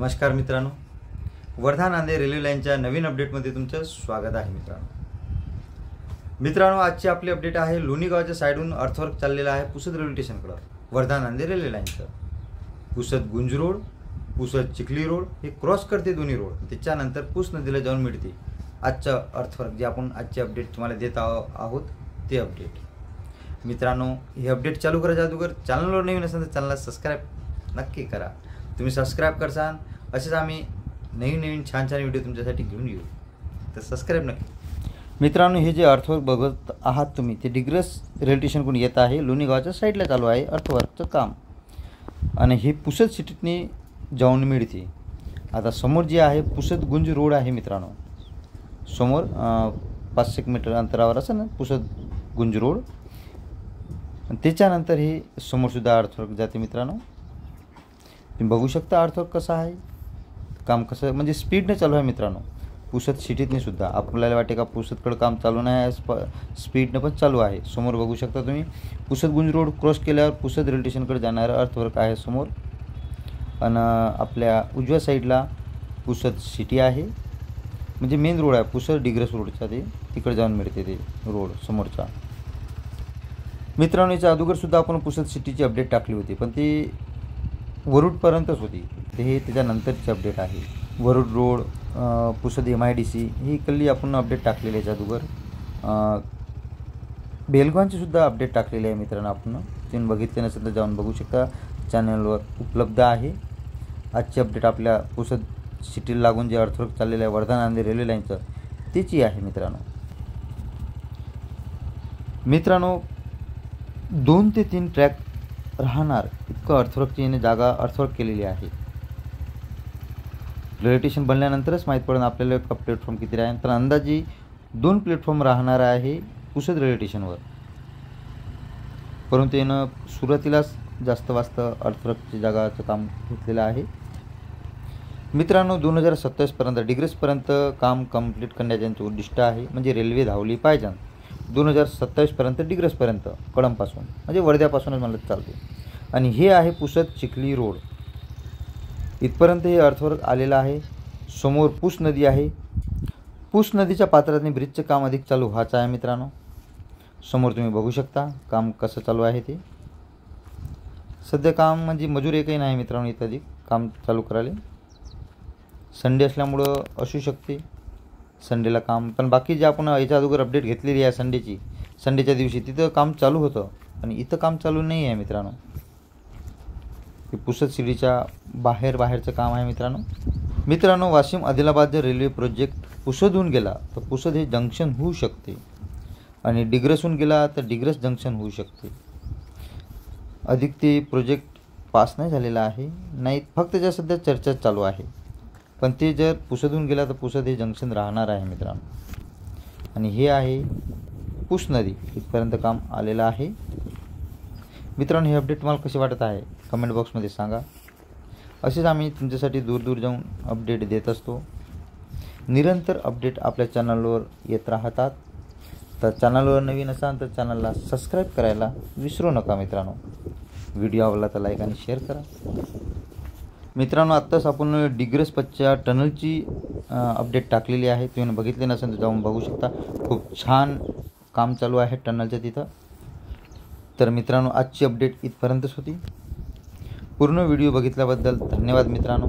नमस्कार मित्रांनो, वर्धा नांदेड रेल्वे लाईनच्या नवीन अपडेटमध्ये तुमचं स्वागत आहे. मित्रांनो आजची आपली अपडेट आहे लोणी गावाच्या साईडहून अर्थवर्क चाललेला आहे पुसद रेल्वे स्टेशनकडे वर्धा नांदेड रेल्वे लाईनचं. पुसद गुंज रोड, पुसद चिखली रोड हे क्रॉस करते दोन्ही रोड. त्याच्यानंतर पुस नदीला जाऊन मिळते आजचं अर्थवर्क जे आपण आजची अपडेट तुम्हाला देत आहोत ते अपडेट. मित्रांनो हे अपडेट चालू करायच्या अगोदर चॅनलवर नवीन असेल तर चॅनलला सबस्क्राईब नक्की करा. तुम्ही सबस्क्राईब करसान असेच आम्ही नवीन छान व्हिडिओ तुमच्यासाठी घेऊन येऊ, तर सबस्क्राईब नक्की. मित्रांनो हे जे अर्थवर्क बघत आहात तुम्ही ते डिग्रस रेल्वे स्टेशनकडून येत आहे. लोणी गावाच्या साईडला चालू आहे अर्थवर्कचं काम आणि हे पुसद सिटीतनी जाऊन मिळते. आता समोर जे आहे पुसद गुंज रोड आहे मित्रांनो, समोर 5-6 मीटर अंतरावर असं ना पुसद गुंज रोड. त्याच्यानंतर हे समोरसुद्धा अर्थवर्क जाते. मित्रांनो तुम्ही बघू शकता अर्थवर्क कसं आहे, काम कसं म्हणजे स्पीडने चालू आहे. मित्रांनो पुसद सिटीतनी सुद्धा आपल्याला वाटे का पुसदकडं काम चालू नाही, स्पीडने पण चालू आहे. समोर बघू शकता तुम्ही पुसद गुंज रोड क्रॉस केल्यावर पुसद रेल्वे स्टेशनकडे जाणारं अर्थवर्क आहे समोर. आणि आपल्या उजव्या साईडला पुसद सिटी आहे, म्हणजे मेन रोड आहे पुसद डिग्रस रोडचा, ते तिकडे जाऊन मिळते ते रोड समोरचा. मित्रांनो याच्या अगोदरसुद्धा आपण पुसद सिटीची अपडेट टाकली होती, पण ती वरुडपर्यंतच होती. हे त्याच्यानंतरची अपडेट आहे. वरुड रोड, पुसद MIDC ही इकडली आपण अपडेट टाकलेली आहे. याच्या अगोदर बेलगावची सुद्धा अपडेट टाकलेली आहे. मित्रांनो आपण तुम्ही बघितले नसेल तर जाऊन बघू शकता, चॅनलवर उपलब्ध आहे. आजची अपडेट आपल्या पुसद सिटीला लागून जे अर्थवर्क चाललेलं आहे वर्धा नांदेड रेल्वे लाईनचं त्याची आहे. मित्रांनो 2 ते 3 ट्रॅक राहणार इतकं अर्थवर्कची याने जागा अर्थवर्क केलेली आहे. रेल्वे स्टेशन बनल्यानंतरच माहीत पडेल आपल्याला का प्लॅटफॉर्म किती राहील, तर अंदाजे 2 प्लॅटफॉर्म राहणार आहे पुसद रेल्वे स्टेशनवर. परंतु यानं सुरुवातीलाच जास्त अर्थवर्कची जागाचं काम घेतलेलं आहे. मित्रांनो 2027पर्यंत डिग्रसपर्यंत काम कंप्लीट करण्याचे यांचं उद्दिष्ट आहे. म्हणजे रेल्वे धावली पाहिजे 2027पर्यंत डिग्रसपर्यंत, कळंबपासून म्हणजे वर्ध्यापासूनच मला चालते. आणि हे आहे पुसद चिखली रोड इथपर्यंत हे अर्थवर्क आलेलं आहे. समोर पुस नदी आहे. पुस नदीच्या पात्रातनी ब्रिजचं काम अधिक चालू व्हायचं आहे. मित्रांनो समोर तुम्ही बघू शकता काम कसं चालू आहे ते. सध्या काम म्हणजे मजूर एकही नाही मित्रांनो इथं अधिक काम चालू करायला. संडे असल्यामुळं असू शकते संडेला काम, पण बाकी जे आपण याच्या अगोदर अपडेट घेतलेली आहे संडेच्या दिवशी तिथं काम चालू होतं आणि इथं काम चालू नाही आहे. हे पुसद सिटीच्या बाहेरचं काम आहे. मित्रांनो वाशिम आदिलाबाद जर रेल्वे प्रोजेक्ट पुसदहून गेला तर पुसद हे जंक्शन होऊ शकते आणि डिग्रसहून गेला तर डिग्रस जंक्शन होऊ शकते. अधिक ते प्रोजेक्ट पास नाही झालेला आहे, नाही फक्त ज्या सध्या चर्चा चालू आहे. पण ते जर पुसदहून गेला तर पुसद हे जंक्शन राहणार आहे मित्रांनो. आणि हे आहे पुस नदी इथपर्यंत काम आलेलं आहे. मित्रांनो हे अपडेट तुम्हाला कसे वाटत आहे कमेंट बॉक्समध्ये सांगा. असेच आम्ही तुमच्यासाठी दूर जाऊन अपडेट देत असतो. निरंतर अपडेट आपल्या चॅनलवर येत राहतात. तर चॅनलवर नवीन असाल तर चॅनलला सबस्क्राईब करायला विसरू नका. मित्रांनो व्हिडिओ आवडला तर लाईक आणि शेअर करा. मित्रांनो आत्ताच आपण डिग्रस पच्च्या टनलची अपडेट टाकलेली आहे. तुम्ही बघितले नसेल तर जाऊन बघू शकता. खूप छान काम चालू आहे टनलच्या तिथं. तर मित्रांनो आजची अपडेट इथपर्यंतच होती. पूर्ण व्हिडिओ बघितल्याबद्दल धन्यवाद मित्रांनो.